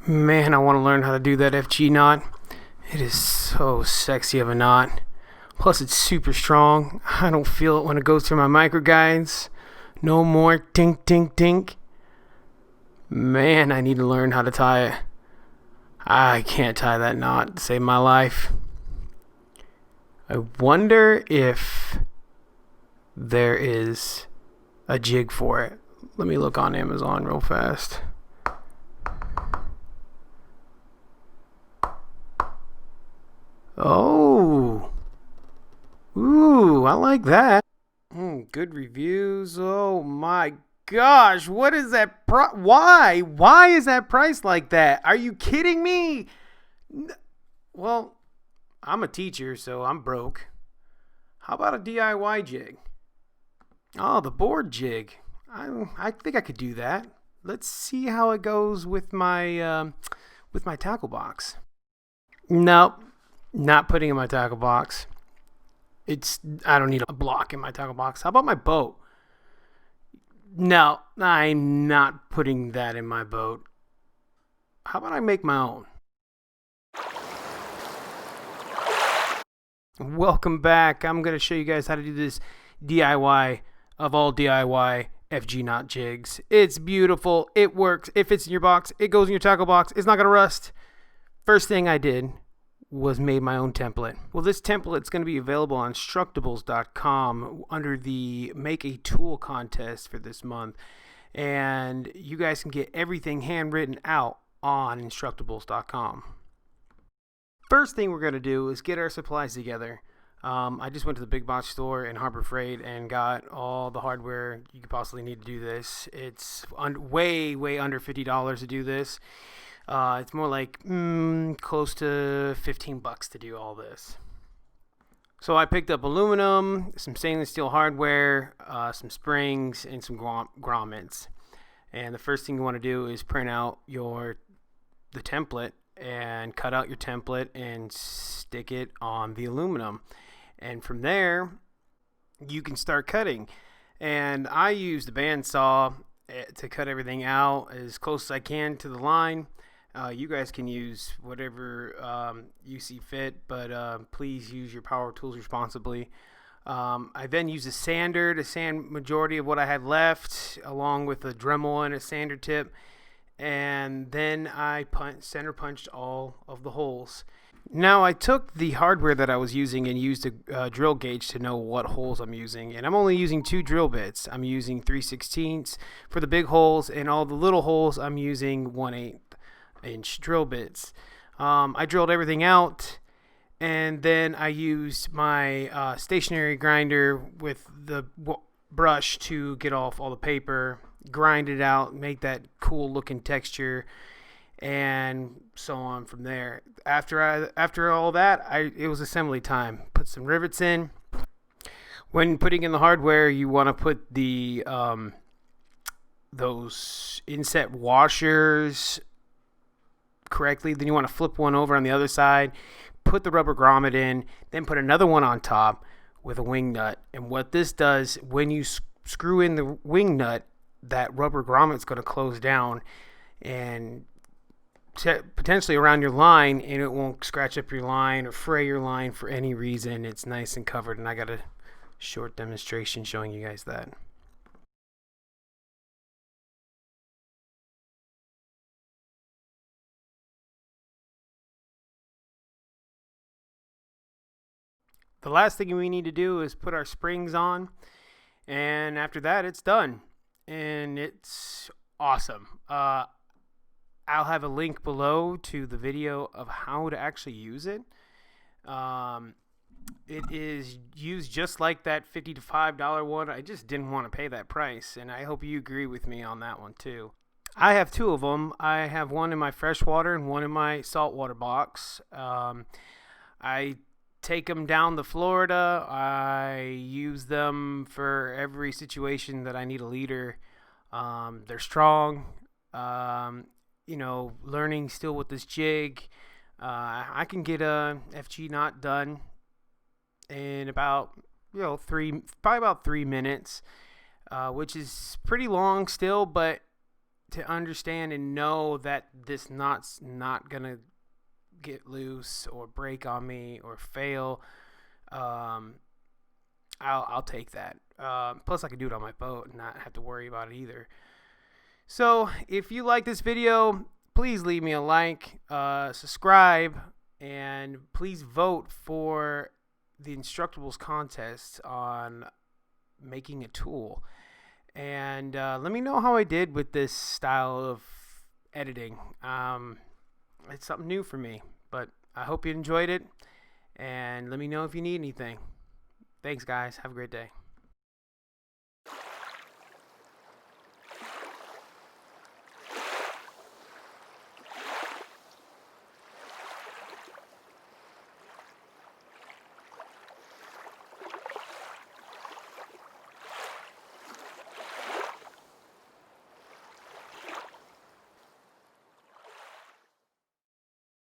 Man, I want to learn how to do that FG knot. It is so sexy of a knot. Plus, it's super strong. I don't feel it when it goes through my micro guides. No more tink, tink, tink. Man, I need to learn how to tie it. I can't tie that knot to save my life. I wonder if there is a jig for it. Let me look on Amazon real fast. Oh, ooh, I like that. Good reviews. Oh my gosh, what is that? Why? Why is that price like that? Are you kidding me? Well, I'm a teacher, so I'm broke. How about a DIY jig? Oh, the board jig. I think I could do that. Let's see how it goes with my tackle box. Nope, not putting in my tackle box. I don't need a block in my tackle box. How about my boat? No, I'm not putting that in my boat. How about I make my own? Welcome back. I'm going to show you guys how to do this DIY of all DIY FG knot jigs. It's beautiful. It works. It fits in your box. It goes in your tackle box. It's not going to rust. First thing I did was made my own template. Well, this template is going to be available on instructables.com under the Make a Tool contest for this month. And you guys can get everything handwritten out on instructables.com. First thing we're going to do is get our supplies together. I just went to the big box store in Harbor Freight and got all the hardware you could possibly need to do this. It's way under $50 to do this. It's more like close to $15 to do all this. So I picked up aluminum, some stainless steel hardware, some springs, and some grommets. And the first thing you want to do is print out the template and cut out your template and stick it on the aluminum. And from there, you can start cutting. And I use the bandsaw to cut everything out as close as I can to the line. You guys can use whatever you see fit, but please use your power tools responsibly. I then use a sander to sand majority of what I had left, along with a Dremel and a sander tip. And then I center punched all of the holes. Now I took the hardware that I was using and used a drill gauge to know what holes I'm using. And I'm only using 2 drill bits. I'm using 3/16 for the big holes, and all the little holes I'm using 1/8 inch drill bits. I drilled everything out, and then I used my stationary grinder with the brush to get off all the paper, grind it out, make that cool looking texture, and so on from there. After all that, it was assembly time. Put some rivets in. When putting in the hardware, you want to put the those inset washers correctly. Then you want to flip one over on the other side, put the rubber grommet in, then put another one on top with a wing nut. And what this does, when you screw in the wing nut, that rubber grommet's going to close down and potentially around your line, and it won't scratch up your line or fray your line for any reason. It's nice and covered, and I got a short demonstration showing you guys that. The last thing we need to do is put our springs on, and after that it's done, and it's awesome. I'll have a link below to the video of how to actually use it. It is used just like that $50 to $5 one. I just didn't want to pay that price, and I hope you agree with me on that one too. I have 2 of them. I have one in my freshwater and one in my saltwater box. I take them down to Florida. I use them for every situation that I need a leader. They're strong. Learning still with this jig. I can get a FG knot done in about probably about 3 minutes, which is pretty long still, but to understand and know that this knot's not gonna get loose or break on me or fail, I'll take that. Plus, I can do it on my boat and not have to worry about it either. So, if you like this video, please leave me a like, subscribe, and please vote for the Instructables contest on making a tool. And let me know how I did with this style of editing. It's something new for me, but I hope you enjoyed it. And let me know if you need anything. Thanks, guys. Have a great day.